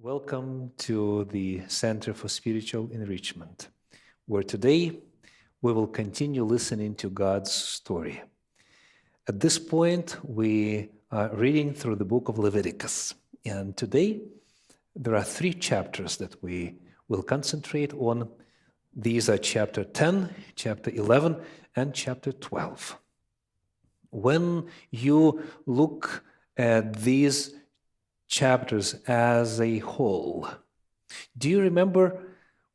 Welcome to the Center for Spiritual Enrichment, where today we will continue listening to God's story. At this point, we are reading through the book of Leviticus, and today there are 3 chapters that we will concentrate on. These are chapter 10, chapter 11, and chapter 12. When you look at these chapters as a whole, do you remember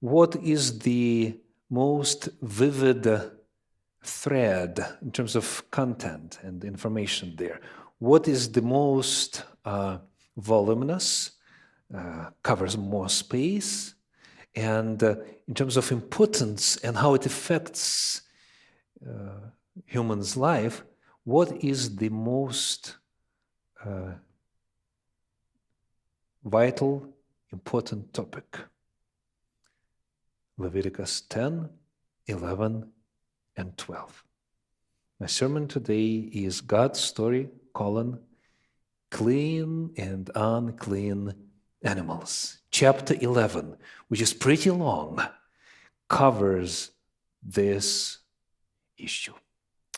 what is the most vivid thread in terms of content and information there? What is the most voluminous, covers more space, and in terms of importance and how it affects human's life, what is the most vital, important topic? Leviticus 10, 11, and 12. My sermon today is God's story, clean and unclean animals. Chapter 11, which is pretty long, covers this issue.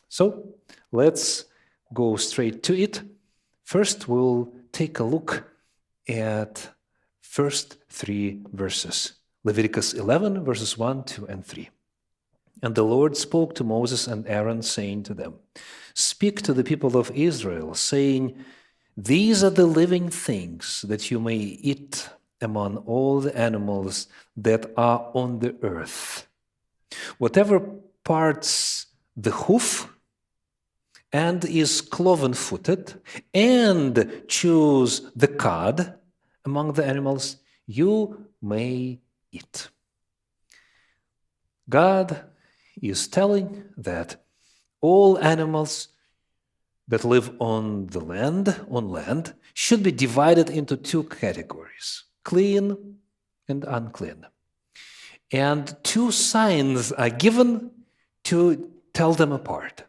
So let's go straight to it. First, we'll take a look at first 3 verses. Leviticus 11, verses 1, 2, and 3. And the Lord spoke to Moses and Aaron, saying to them, "Speak to the people of Israel, saying, These are the living things that you may eat among all the animals that are on the earth. Whatever parts the hoof and is cloven-footed, and chews the cud among the animals, you may eat." God is telling that all animals that live on land, should be divided into 2 categories, clean and unclean. And 2 signs are given to tell them apart.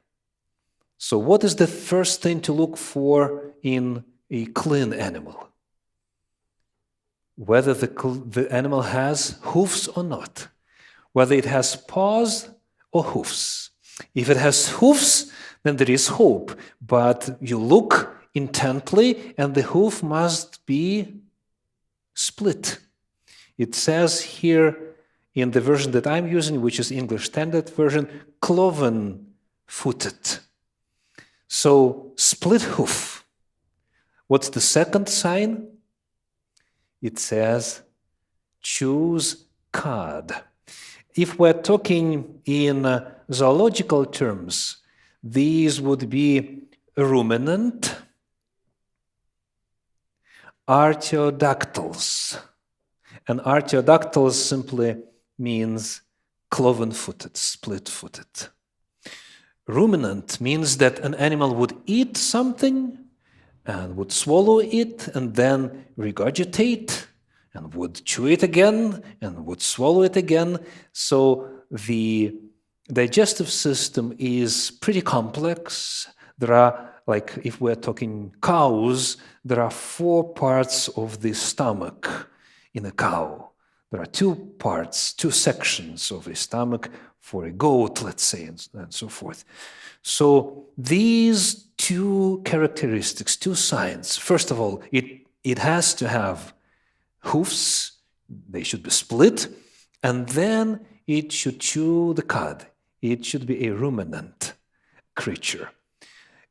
So what is the first thing to look for in a clean animal? Whether the animal has hoofs or not, whether it has paws or hoofs. If it has hoofs, then there is hope, but you look intently and the hoof must be split. It says here in the version that I'm using, which is English Standard Version, cloven-footed. So, split hoof. What's the second sign? It says, choose cud. If we're talking in zoological terms, these would be ruminant, artiodactyls. And artiodactyls simply means cloven-footed, split-footed. Ruminant means that an animal would eat something and would swallow it and then regurgitate and would chew it again and would swallow it again. So the digestive system is pretty complex. There are, like if we're talking cows, there are 4 parts of the stomach in a cow. There are 2 parts, 2 sections of a stomach for a goat, let's say, and so forth. So these 2 characteristics, 2 signs. First of all, it has to have hoofs, they should be split, and then it should chew the cud. It should be a ruminant creature.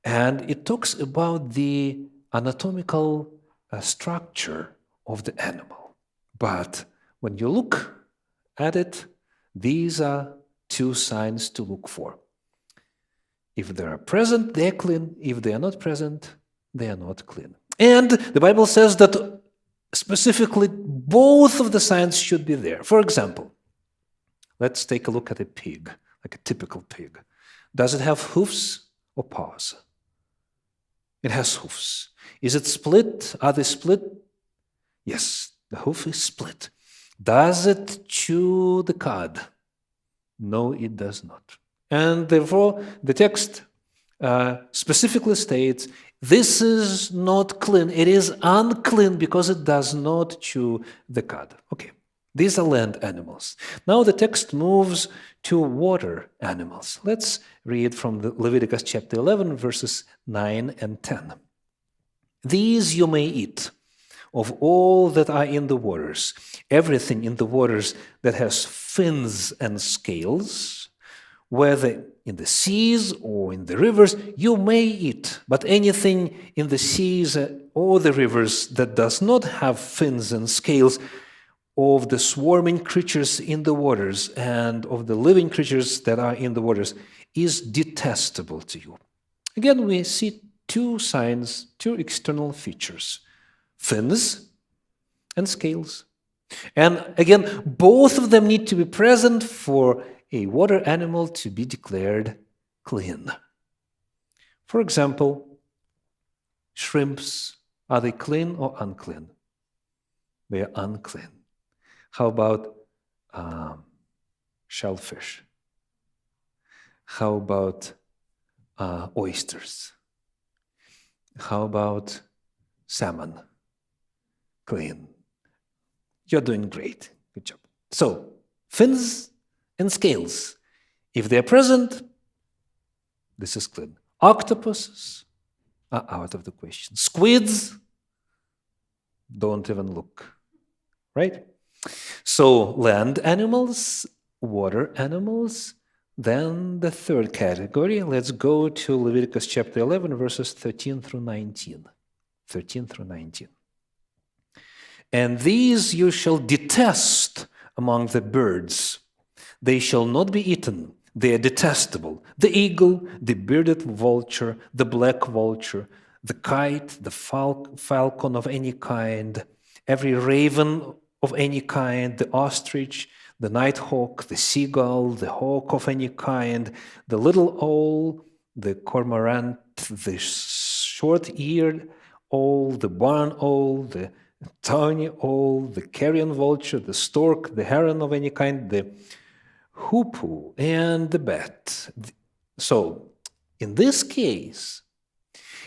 And it talks about the anatomical structure of the animal. But when you look at it, these are 2 signs to look for. If they are present, they are clean. If they are not present, they are not clean. And the Bible says that specifically both of the signs should be there. For example, let's take a look at a pig, like a typical pig. Does it have hoofs or paws? It has hoofs. Is it split? Are they split? Yes, the hoof is split. Does it chew the cud? No, it does not. And therefore, the text specifically states, this is not clean. It is unclean because it does not chew the cud. Okay, these are land animals. Now the text moves to water animals. Let's read from the Leviticus chapter 11, verses 9 and 10. These you may eat of all that are in the waters, everything in the waters that has fins and scales, whether in the seas or in the rivers, you may eat. But anything in the seas or the rivers that does not have fins and scales, of the swarming creatures in the waters and of the living creatures that are in the waters, is detestable to you. Again, we see two signs, two external features: fins and scales. And again, both of them need to be present for a water animal to be declared clean. For example, shrimps, are they clean or unclean? They are unclean. How about shellfish? How about oysters? How about salmon? Clean. You're doing great. Good job. So, fins and scales, if they're present, this is clean. Octopuses are out of the question. Squids, don't even look. Right? So, land animals, water animals. Then the third category, let's go to Leviticus chapter 11, verses 13 through 19. 13 through 19. And these you shall detest among the birds. They shall not be eaten. They are detestable. The eagle, the bearded vulture, the black vulture, the kite, the falcon of any kind, every raven of any kind, the ostrich, the nighthawk, the seagull, the hawk of any kind, the little owl, the cormorant, the short-eared owl, the barn owl, the tawny owl, the carrion vulture, the stork, the heron of any kind, the hoopoe, and the bat. So, in this case,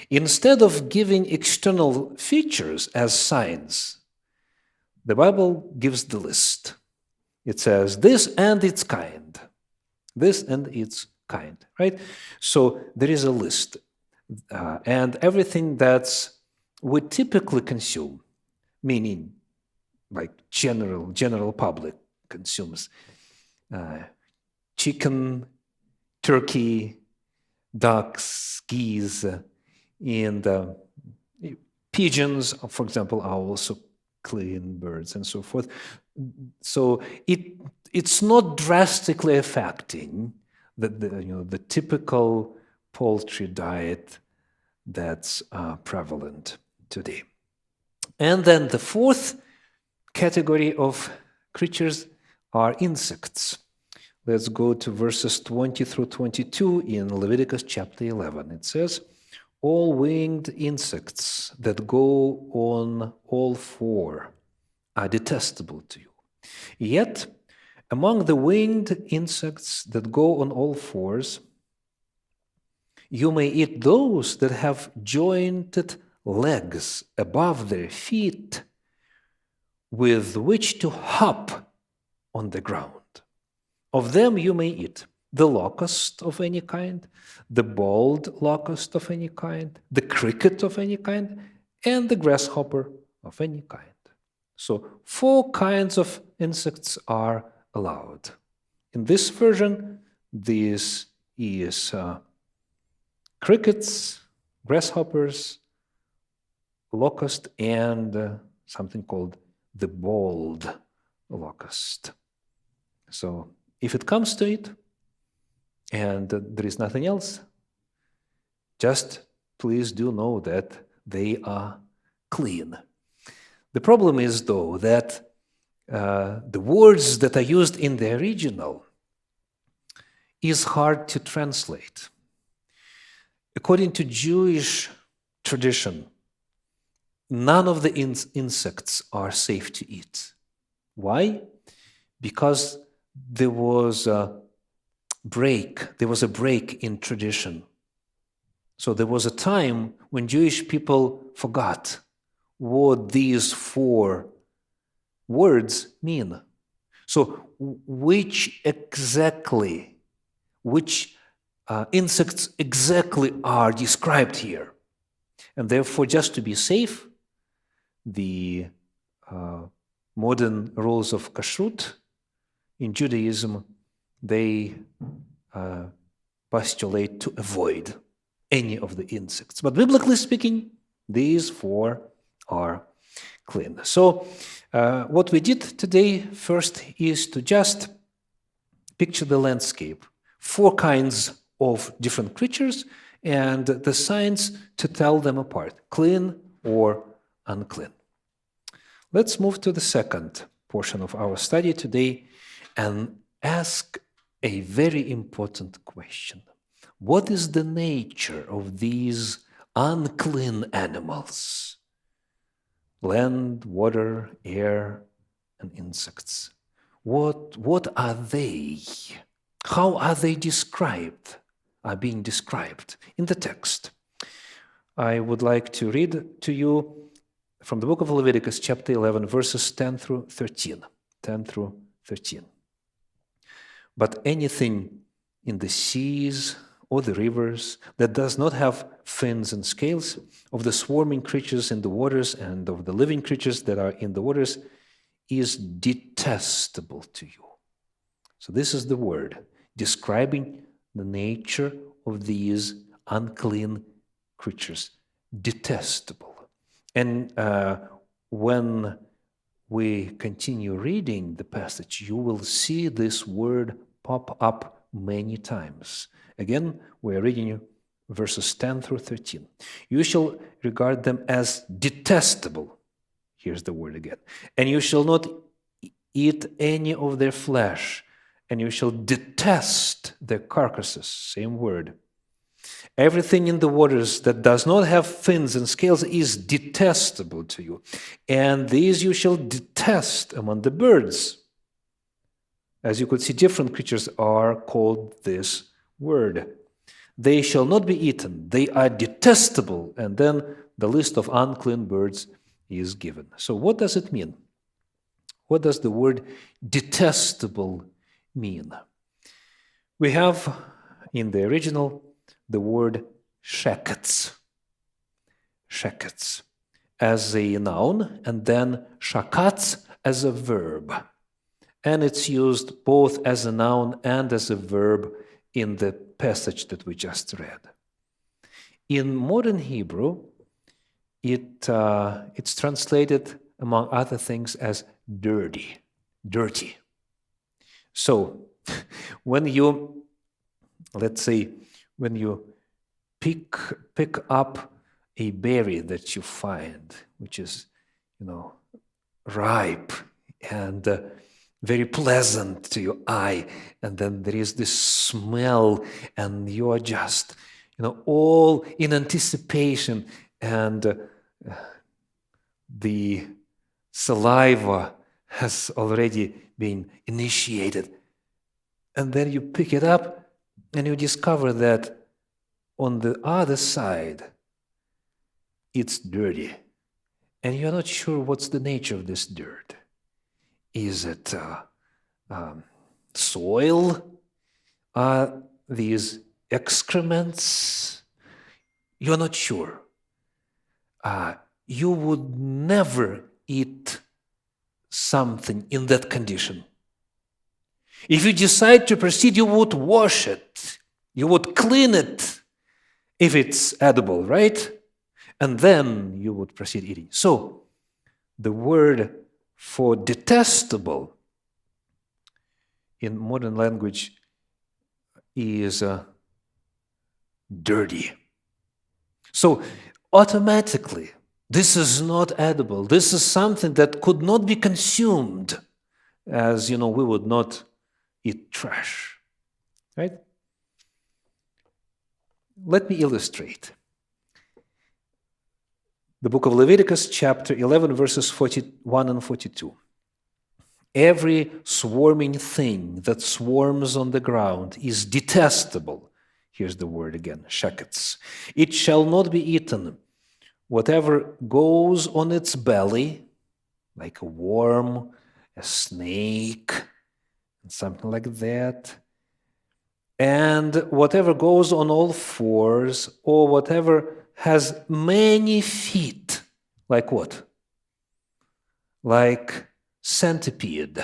instead of giving external features as signs, the Bible gives the list. It says, this and its kind. This and its kind, right? So there is a list. And everything that's we typically consume, meaning like general public consumes, chicken, turkey, ducks, geese, and pigeons, for example, are also clean birds and so forth. So it's not drastically affecting the typical poultry diet that's prevalent today. And then the fourth category of creatures are insects. Let's go to verses 20 through 22 in Leviticus chapter 11. It says, all winged insects that go on all four are detestable to you. Yet, among the winged insects that go on all fours, you may eat those that have jointed legs above their feet with which to hop on the ground. Of them you may eat the locust of any kind, the bald locust of any kind, the cricket of any kind, and the grasshopper of any kind. So 4 kinds of insects are allowed. In this version, this is crickets, grasshoppers, locust, and something called the bald locust. So if it comes to it, and there is nothing else, just please do know that they are clean. The problem is, though, that the words that are used in the original is hard to translate. According to Jewish tradition, none of the insects are safe to eat. Why? Because there was a break in tradition. So there was a time when Jewish people forgot what these 4 words mean. So which insects exactly are described here? And therefore, just to be safe, the modern rules of kashrut in Judaism, they postulate to avoid any of the insects. But biblically speaking, these 4 are clean. So what we did today first is to just picture the landscape. 4 kinds of different creatures and the signs to tell them apart, clean or unclean. Let's move to the second portion of our study today and ask a very important question. What is the nature of these unclean animals? Land, water, air, and insects. What are they? How are they described? Are being described in the text. I would like to read to you from the book of Leviticus, chapter 11, verses 10 through 13. 10 through 13. But anything in the seas or the rivers that does not have fins and scales, of the swarming creatures in the waters and of the living creatures that are in the waters, is detestable to you. So this is the word describing the nature of these unclean creatures. Detestable. And when we continue reading the passage, you will see this word pop up many times. Again, we're reading verses 10 through 13. You shall regard them as detestable. Here's the word again. And you shall not eat any of their flesh, and you shall detest their carcasses. Same word. Everything in the waters that does not have fins and scales is detestable to you. And these you shall detest among the birds. As you could see, different creatures are called this word. They shall not be eaten. They are detestable. And then the list of unclean birds is given. So what does it mean? What does the word detestable mean? We have in the original the word shekets. Shekets as a noun, and then shakats as a verb. And it's used both as a noun and as a verb in the passage that we just read. In modern Hebrew, it's translated, among other things, as dirty. Dirty. So, when you, let's say, when you pick up a berry that you find, which is, ripe and very pleasant to your eye, and then there is this smell, and you are just, all in anticipation, and the saliva has already been initiated. And then you pick it up, and you discover that on the other side, it's dirty. And you're not sure what's the nature of this dirt. Is it soil? Are these excrements? You're not sure. You would never eat something in that condition. If you decide to proceed, you would wash it. You would clean it if it's edible, right? And then you would proceed eating. So, the word for detestable in modern language is dirty. So, automatically, this is not edible. This is something that could not be consumed, as we would not eat trash, right? Let me illustrate. The book of Leviticus, chapter 11, verses 41 and 42. Every swarming thing that swarms on the ground is detestable. Here's the word again, shekets. It shall not be eaten. Whatever goes on its belly, like a worm, a snake, something like that, and whatever goes on all fours, or whatever has many feet, like what? Like centipede,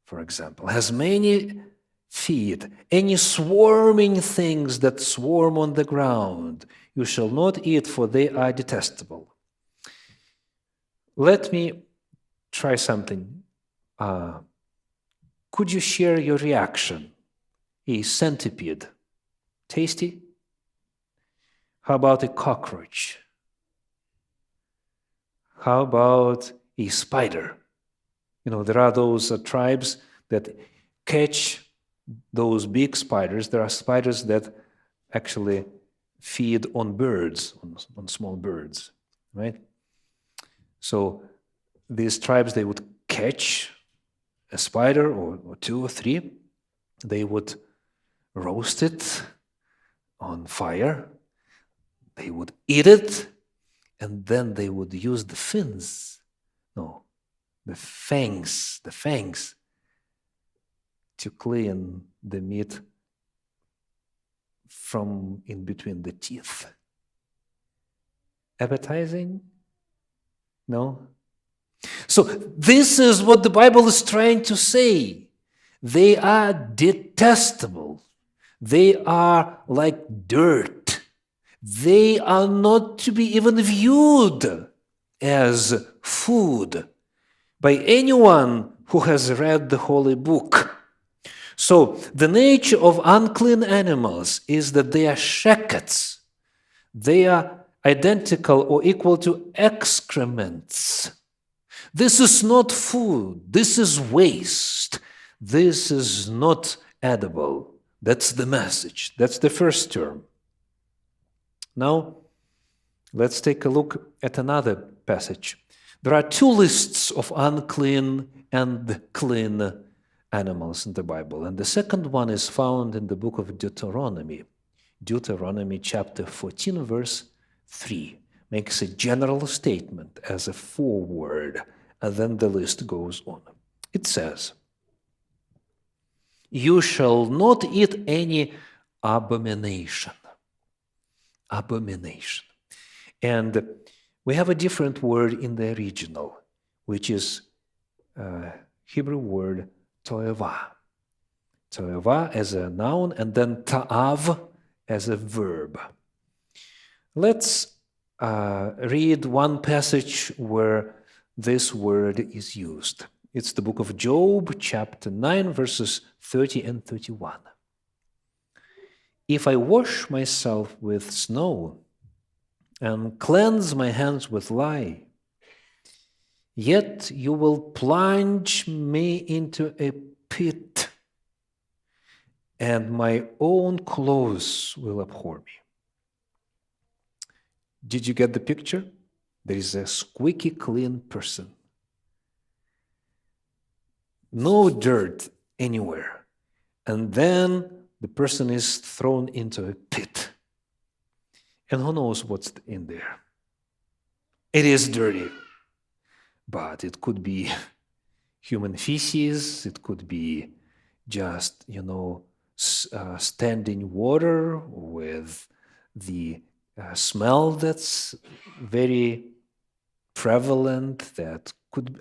for example, has many feet. Any swarming things that swarm on the ground, you shall not eat, for they are detestable. Let me try something. Could you share your reaction? A centipede, tasty? How about a cockroach? How about a spider? There are those tribes that catch those big spiders. There are spiders that actually feed on birds, on small birds, right? So these tribes, they would catch a spider or two or three. They would roast it on fire. They would eat it, and then they would use the fangs to clean the meat from in between the teeth. Appetizing? No? So this is what the Bible is trying to say. They are detestable. They are like dirt. They are not to be even viewed as food by anyone who has read the Holy Book. So the nature of unclean animals is that they are shekets. They are identical or equal to excrements. This is not food. This is waste. This is not edible. That's the message. That's the first term. Now, let's take a look at another passage. There are two lists of unclean and clean animals in the Bible, and the second one is found in the book of Deuteronomy. Deuteronomy chapter 14, verse 3 makes a general statement as a foreword, and then the list goes on. It says, "You shall not eat any abomination." Abomination. And we have a different word in the original, which is Hebrew word toeva. Toeva as a noun, and then ta'av as a verb. Let's read one passage where this word is used. It's the book of Job, chapter 9, verses 30 and 31. "If I wash myself with snow and cleanse my hands with lye, yet you will plunge me into a pit, and my own clothes will abhor me." Did you get the picture? There is a squeaky clean person. No dirt anywhere. And then the person is thrown into a pit. And who knows what's in there? It is dirty. But it could be human feces. It could be just, standing water with the smell that's very prevalent. That could,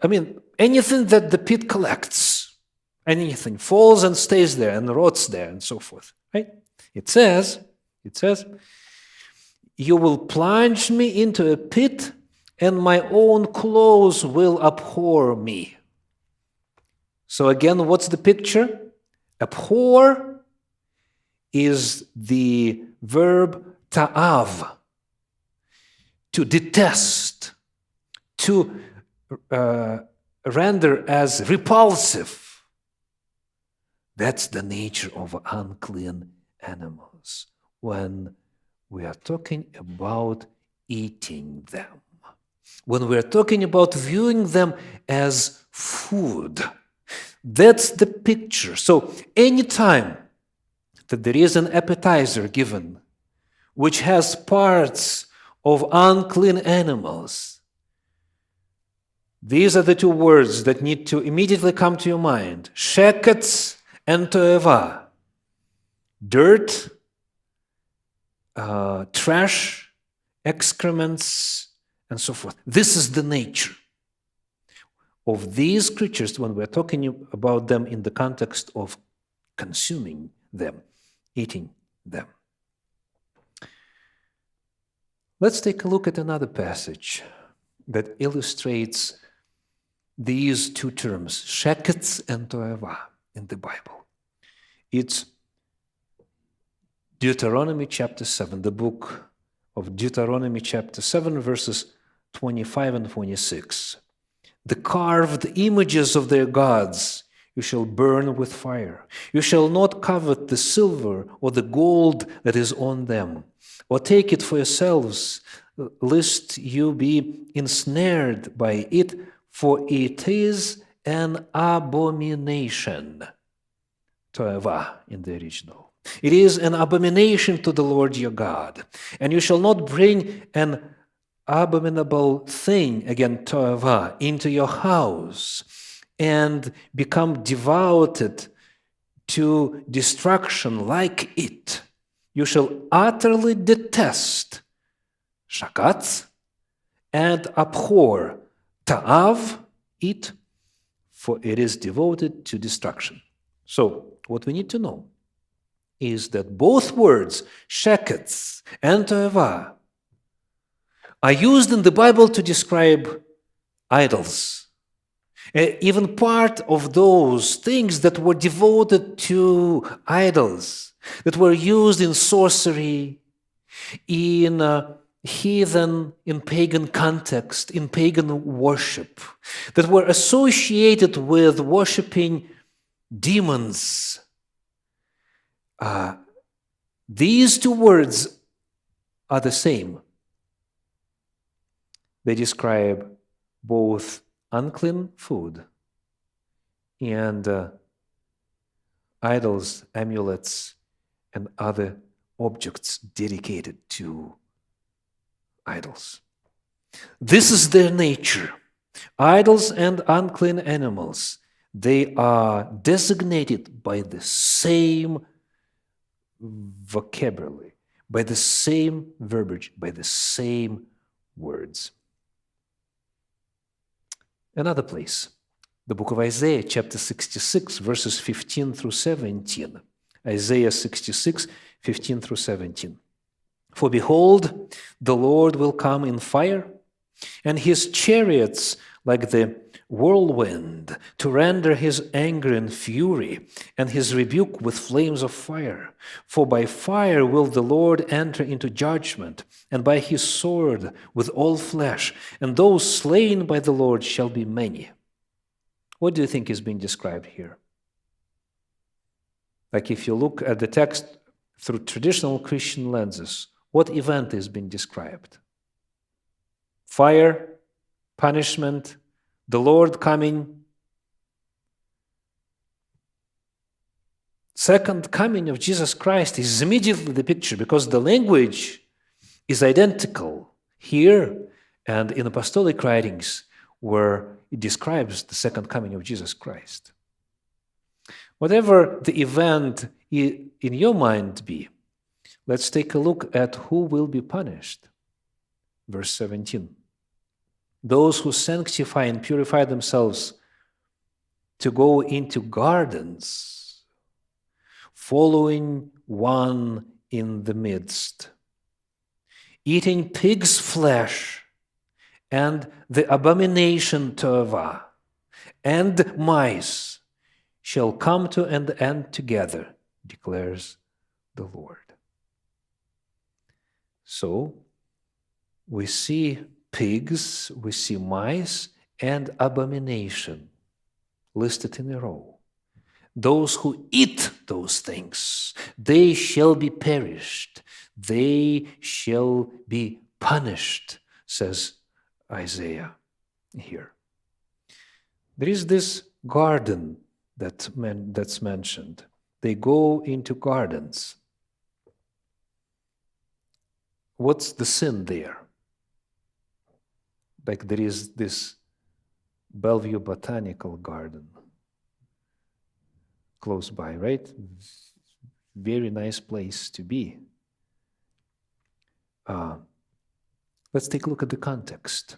anything that the pit collects. Anything falls and stays there and rots there and so forth, right? It says, "You will plunge me into a pit, and my own clothes will abhor me." So again, what's the picture? Abhor is the verb ta'av, to detest, to render as repulsive. That's the nature of unclean animals when we are talking about eating them. When we are talking about viewing them as food, that's the picture. So anytime that there is an appetizer given which has parts of unclean animals. These are the two words that need to immediately come to your mind. Sheketz and toeva. Dirt, trash, excrements, and so forth. This is the nature of these creatures when we're talking about them in the context of consuming them, eating them. Let's take a look at another passage that illustrates these two terms, sheketz and toeva, in the Bible. It's Deuteronomy chapter 7, the book of Deuteronomy chapter 7, verses 25 and 26. The carved images of their gods you shall burn with fire. You shall not covet the silver or the gold that is on them, or take it for yourselves, lest you be ensnared by it, for it is an abomination. Toeva in the original. It is an abomination to the Lord your God. And you shall not bring an abominable thing, again, toeva, into your house and become devoted to destruction like it. You shall utterly detest shakatz and abhor ta'av, it, for it is devoted to destruction. So, what we need to know is that both words, sheketz and toeva, are used in the Bible to describe idols. Even part of those things that were devoted to idols, that were used in sorcery, in heathen, in pagan context, in pagan worship, that were associated with worshiping demons. These two words are the same. They describe both unclean food and idols, amulets, and other objects dedicated to idols. This is their nature. Idols and unclean animals, they are designated by the same vocabulary, by the same verbiage, by the same words. Another place, the book of Isaiah, chapter 66, verses 15 through 17. Isaiah 66, 15 through 17. For behold, the Lord will come in fire, and his chariots like the whirlwind, to render his anger and fury, and his rebuke with flames of fire. For by fire will the Lord enter into judgment, and by his sword with all flesh, and those slain by the Lord shall be many. What do you think is being described here? Like if you look at the text through traditional Christian lenses, what event is being described? Fire, punishment, the Lord coming. Second coming of Jesus Christ is immediately the picture, because the language is identical here and in apostolic writings where it describes the second coming of Jesus Christ. Whatever the event in your mind be, let's take a look at who will be punished. Verse 17. Those who sanctify and purify themselves to go into gardens, following one in the midst, eating pig's flesh and the abomination toeva and mice shall come to an end together, declares the Lord. So, we see pigs, we see mice, and abomination listed in a row. Those who eat those things, they shall be perished. They shall be punished, says Isaiah here. There is this garden that's mentioned. they go into gardens. What's the sin there? Like there is this Bellevue Botanical Garden close by, right? Very nice place to be. Let's take a look at the context,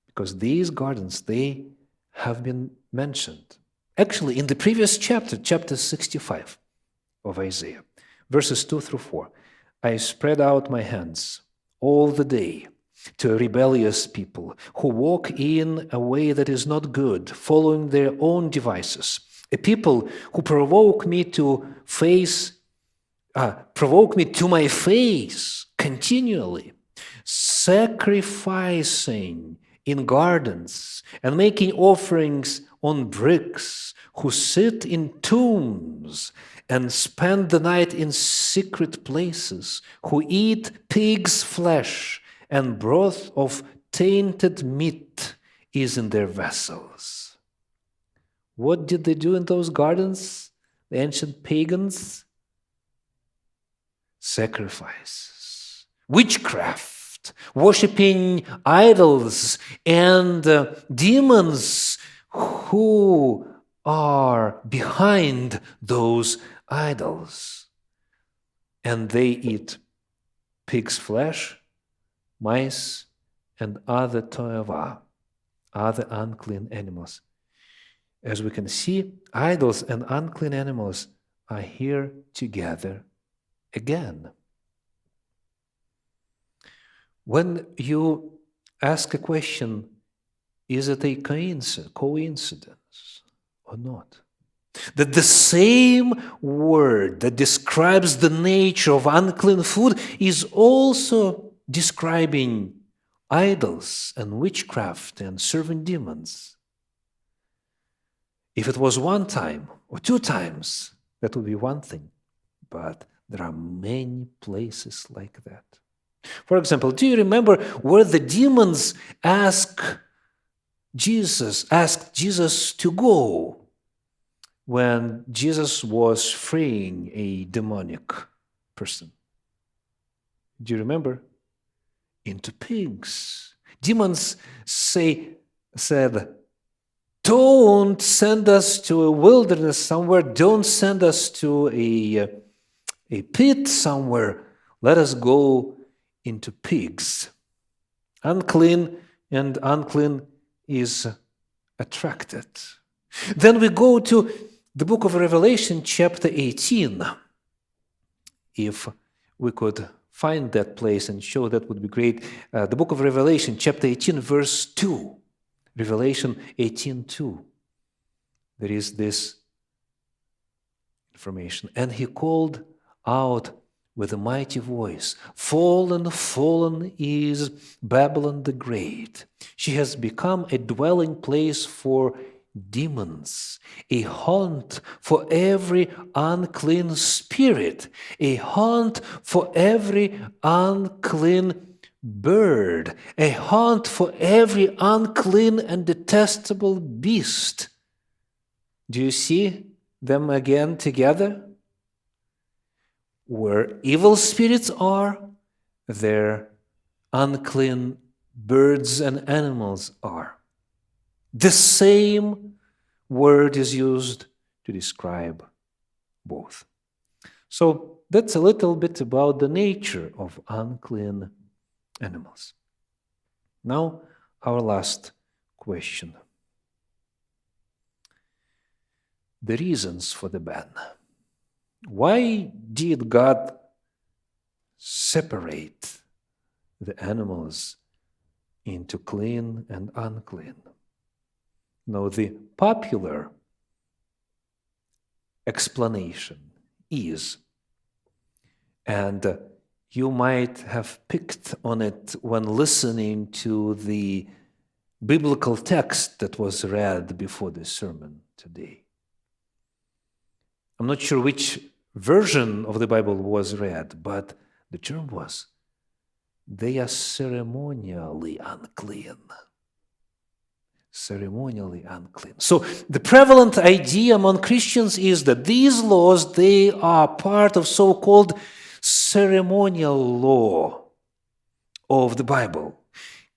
because these gardens, they have been mentioned. Actually, in the previous chapter, chapter 65 of Isaiah, verses 2 through 4, I spread out my hands all the day to a rebellious people who walk in a way that is not good, following their own devices, a people who provoke me to my face continually, sacrificing in gardens and making offerings on bricks, who sit in tombs and spend the night in secret places, who eat pig's flesh, and broth of tainted meat is in their vessels. What did they do in those gardens, the ancient pagans? Sacrifices, witchcraft, worshipping idols and demons who are behind those idols. And they eat pig's flesh, mice, and other toeva, other unclean animals. As we can see, idols and unclean animals are here together again. When you ask a question, is it a coincidence or not? That the same word that describes the nature of unclean food is also describing idols and witchcraft and serving demons. If it was one time or two times, that would be one thing. But there are many places like that. For example, do you remember where the demons asked Jesus to go when Jesus was freeing a demonic person? Do you remember? Into pigs. Demons said, don't send us to a wilderness somewhere. Don't send us to a pit somewhere. Let us go into pigs. Unclean, and unclean is attracted. Then we go to the book of Revelation, chapter 18. If we could find that place and show, that would be great. The book of Revelation, chapter 18, verse 2. Revelation 18:2. There is this information. And he called out with a mighty voice, fallen, fallen is Babylon the Great. She has become a dwelling place for demons, a haunt for every unclean spirit, a haunt for every unclean bird, a haunt for every unclean and detestable beast. Do you see them again together? Where evil spirits are, there unclean birds and animals are. The same word is used to describe both. So that's a little bit about the nature of unclean animals. Now, our last question. The reasons for the ban. Why did God separate the animals into clean and unclean? Now, the popular explanation is, and you might have picked on it when listening to the biblical text that was read before the sermon today. I'm not sure which version of the Bible was read, but the term was, they are ceremonially unclean. ceremonially unclean. So the prevalent idea among Christians is that these laws, they are part of so-called ceremonial law of the Bible,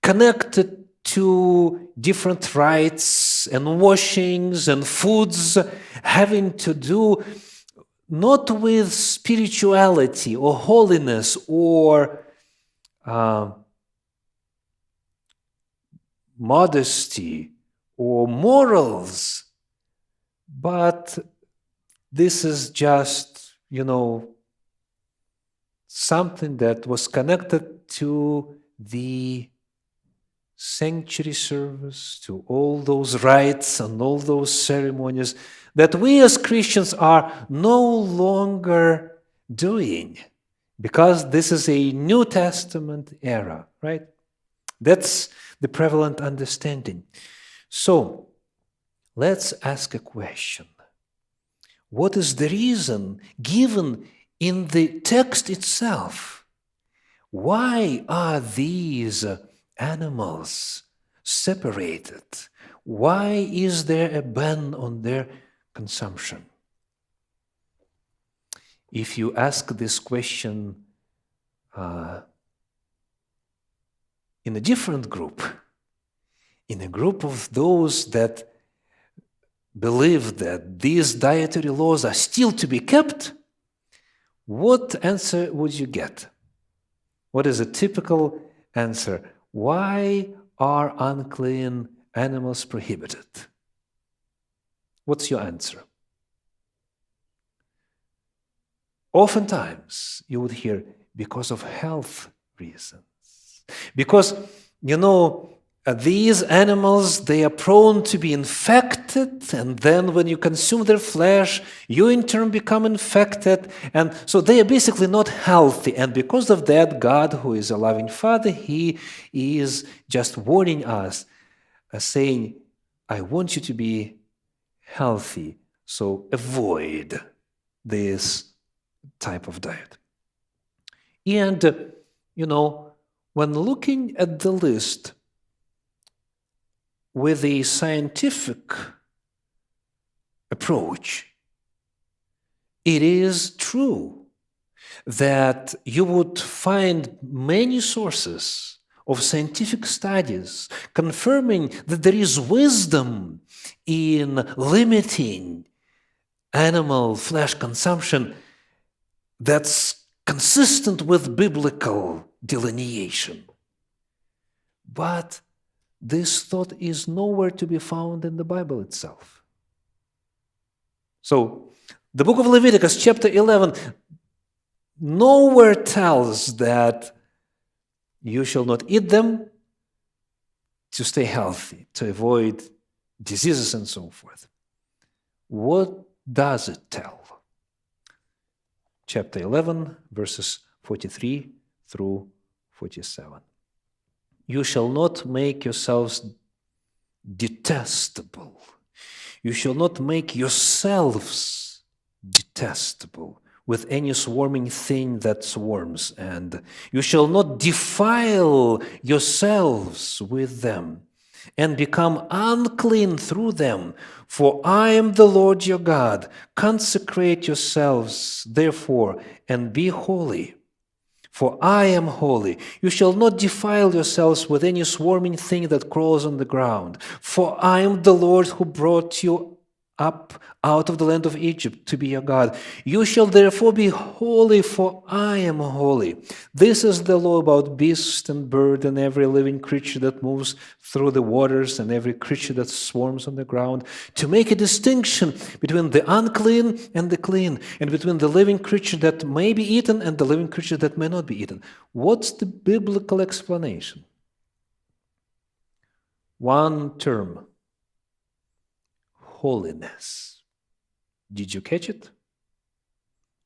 connected to different rites and washings and foods, having to do not with spirituality or holiness or modesty or morals, but this is just, something that was connected to the sanctuary service, to all those rites and all those ceremonies that we as Christians are no longer doing, because this is a New Testament era, right? That's the prevalent understanding. So, let's ask a question. What is the reason given in the text itself? Why are these animals separated? Why is there a ban on their consumption? If you ask this question in a different group, in a group of those that believe that these dietary laws are still to be kept, what answer would you get? What is a typical answer? Why are unclean animals prohibited? What's your answer? Oftentimes, you would hear, because of health reasons. Because, these animals, they are prone to be infected, and then when you consume their flesh, you in turn become infected, and so they are basically not healthy. And because of that, God, who is a loving Father, He is just warning us, saying, I want you to be healthy, so avoid this type of diet. And, when looking at the list with a scientific approach, it is true that you would find many sources of scientific studies confirming that there is wisdom in limiting animal flesh consumption that's consistent with biblical delineation. But this thought is nowhere to be found in the Bible itself. So, the book of Leviticus, chapter 11, nowhere tells that you shall not eat them to stay healthy, to avoid diseases and so forth. What does it tell? Chapter 11, verses 43 through 47. You shall not make yourselves detestable. You shall not make yourselves detestable with any swarming thing that swarms, and you shall not defile yourselves with them and become unclean through them. For I am the Lord your God. Consecrate yourselves, therefore, and be holy. For I am holy. You shall not defile yourselves with any swarming thing that crawls on the ground. For I am the Lord who brought you up out of the land of Egypt to be your God. You shall therefore be holy, for I am holy. This is the law about beast and bird and every living creature that moves through the waters and every creature that swarms on the ground, to make a distinction between the unclean and the clean, and between the living creature that may be eaten and the living creature that may not be eaten. What's the biblical explanation? One term: holiness. Did you catch it?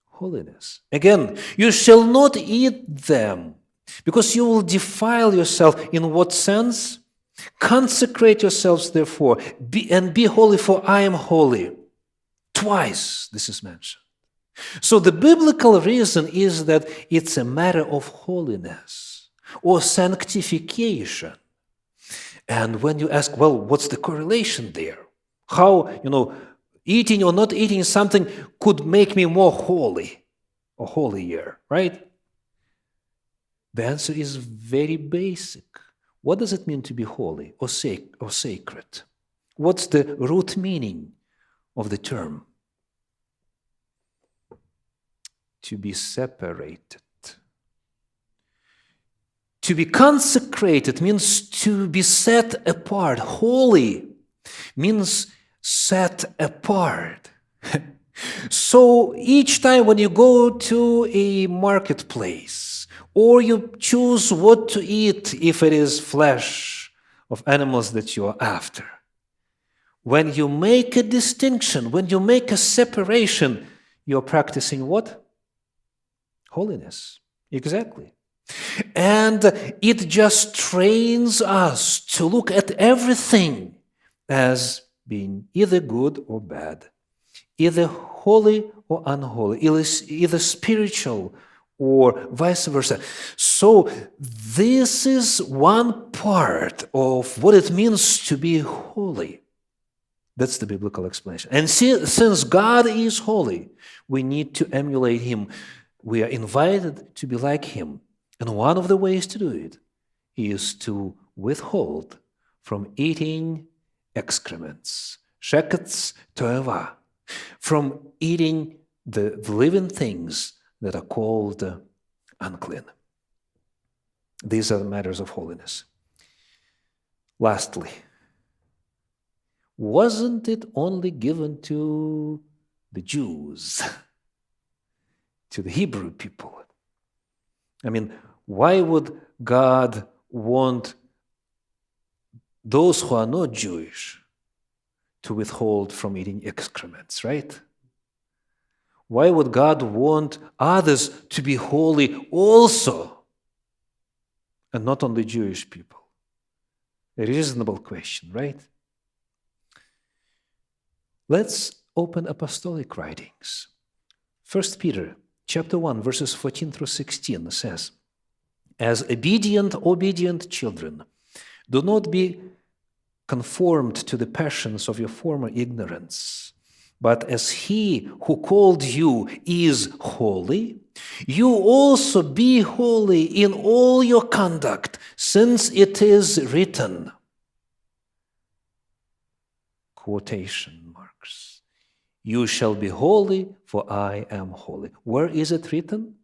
Holiness. Again, you shall not eat them, because you will defile yourself. In what sense? Consecrate yourselves, therefore, and be holy, for I am holy. Twice this is mentioned. So the biblical reason is that it's a matter of holiness or sanctification. And when you ask, well, what's the correlation there? How, eating or not eating something could make me more holy or holier, right? The answer is very basic. What does it mean to be holy or sacred? What's the root meaning of the term? To be separated. To be consecrated means to be set apart. Holy means set apart. So each time when you go to a marketplace or you choose what to eat, if it is flesh of animals that you are after, when you make a distinction, when you make a separation, you're practicing what? Holiness. Exactly. And it just trains us to look at everything as being either good or bad, either holy or unholy, either spiritual or vice versa. So this is one part of what it means to be holy. That's the biblical explanation. And since God is holy, we need to emulate Him. We are invited to be like Him. And one of the ways to do it is to withhold from eating excrements, shekets toeva, from eating the living things that are called unclean. These are the matters of holiness. Lastly, wasn't it only given to the Jews, to the Hebrew people? I mean, why would God want those who are not Jewish to withhold from eating excrements, right? Why would God want others to be holy also, and not only Jewish people? A reasonable question, right? Let's open apostolic writings. 1 Peter chapter 1, verses 14 through 16 says, "As obedient children, do not be conformed to the passions of your former ignorance, but as He who called you is holy, you also be holy in all your conduct, since it is written," quotation marks, "You shall be holy, for I am holy." Where is it written?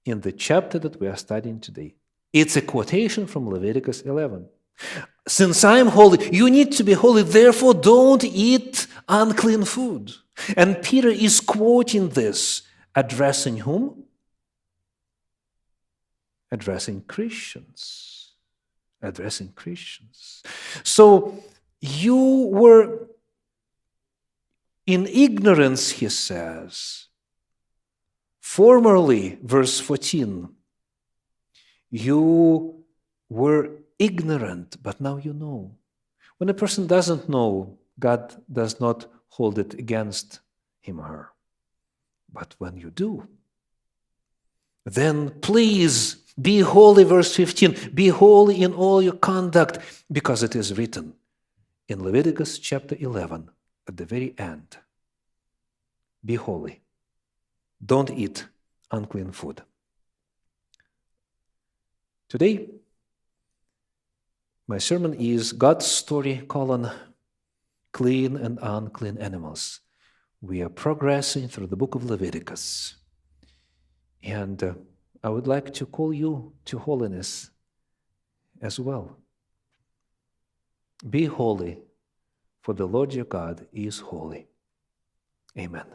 In the chapter that we are studying today. It's a quotation from Leviticus 11. Since I am holy, you need to be holy, therefore don't eat unclean food. And Peter is quoting this, addressing whom? Addressing Christians. Addressing Christians. So you were in ignorance, he says. Formerly, verse 14, you were ignorant, but now you know. When a person doesn't know, God does not hold it against him or her. But when you do, then please be holy, verse 15, be holy in all your conduct, because it is written in Leviticus chapter 11, at the very end, be holy. Don't eat unclean food. Today, my sermon is God's story, clean and unclean animals. We are progressing through the book of Leviticus. And I would like to call you to holiness as well. Be holy, for the Lord your God is holy. Amen.